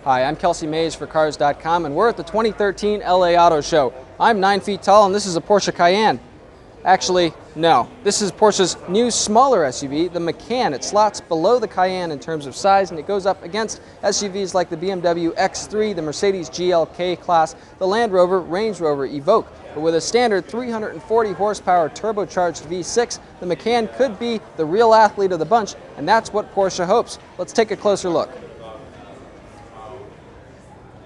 Hi, I'm Kelsey Mays for Cars.com, and we're at the 2013 LA Auto Show. I'm 9 feet tall, and this is a Porsche Cayenne. Actually, no. This is Porsche's new, smaller SUV, the Macan. It slots below the Cayenne in terms of size, and it goes up against SUVs like the BMW X3, the Mercedes GLK class, the Land Rover, Range Rover Evoque. But with a standard 340 horsepower turbocharged V6, the Macan could be the real athlete of the bunch, and that's what Porsche hopes. Let's take a closer look.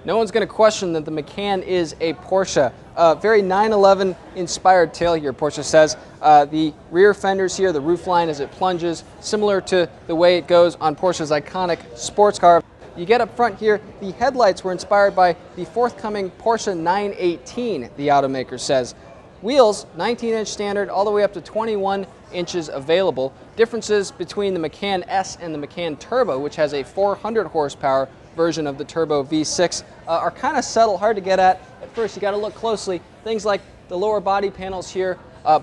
No one's going to question that the Macan is a Porsche. Very 911 inspired tail here, Porsche says. The rear fenders here, the roofline as it plunges, similar to the way it goes on Porsche's iconic sports car. You get up front here, the headlights were inspired by the forthcoming Porsche 918, the automaker says. Wheels, 19-inch standard, all the way up to 21 inches available. Differences between the Macan S and the Macan Turbo, which has a 400 horsepower version of the Turbo V6, are kind of subtle, hard to get at first. You got to look closely. Things like the lower body panels here,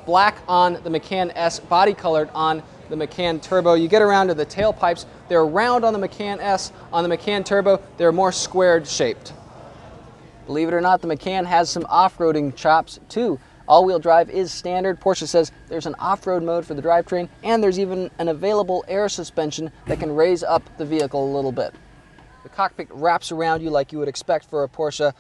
black on the Macan S, body colored on the Macan Turbo. You get around to the tailpipes, they're round on the Macan S. On the Macan Turbo, they're more squared shaped. Believe it or not, the Macan has some off-roading chops too. All-wheel drive is standard. Porsche says there's an off-road mode for the drivetrain, and there's even an available air suspension that can raise up the vehicle a little bit. The cockpit wraps around you like you would expect for a Porsche.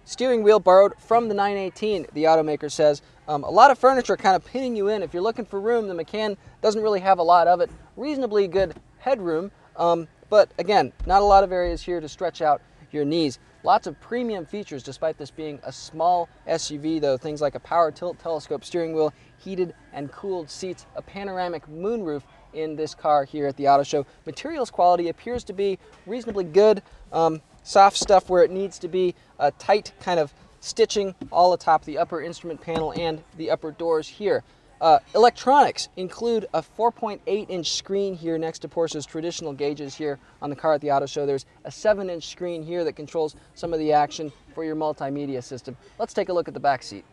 Steering wheel borrowed from the 918, the automaker says. A lot of furniture kind of pinning you in. If you're looking for room, the Macan doesn't really have a lot of it. Reasonably good headroom, but again, not a lot of areas here to stretch out your knees. Lots of premium features despite this being a small SUV though. Things like a power tilt telescope steering wheel, heated and cooled seats, a panoramic moonroof in this car here at the auto show. Materials quality appears to be reasonably good. Soft stuff where it needs to be, tight kind of stitching all atop the upper instrument panel and the upper doors here. Electronics include a 4.8-inch screen here next to Porsche's traditional gauges here on the car at the auto show. There's a 7-inch screen here that controls some of the action for your multimedia system. Let's take a look at the back seat.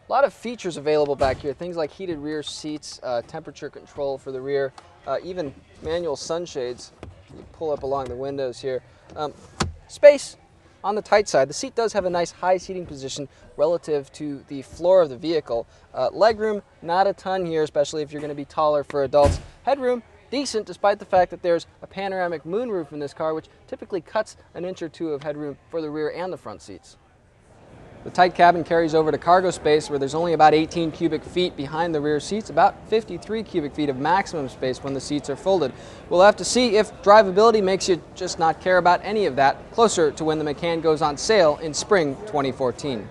A lot of features available back here, things like heated rear seats, temperature control for the rear, even manual sunshades. You pull up along the windows here. Space on the tight side. The seat does have a nice high seating position relative to the floor of the vehicle. Legroom, not a ton here, especially if you're going to be taller for adults. Headroom, decent despite the fact that there's a panoramic moonroof in this car, which typically cuts an inch or two of headroom for the rear and the front seats. The tight cabin carries over to cargo space where there's only about 18 cubic feet behind the rear seats, about 53 cubic feet of maximum space when the seats are folded. We'll have to see if drivability makes you just not care about any of that, closer to when the Macan goes on sale in spring 2014.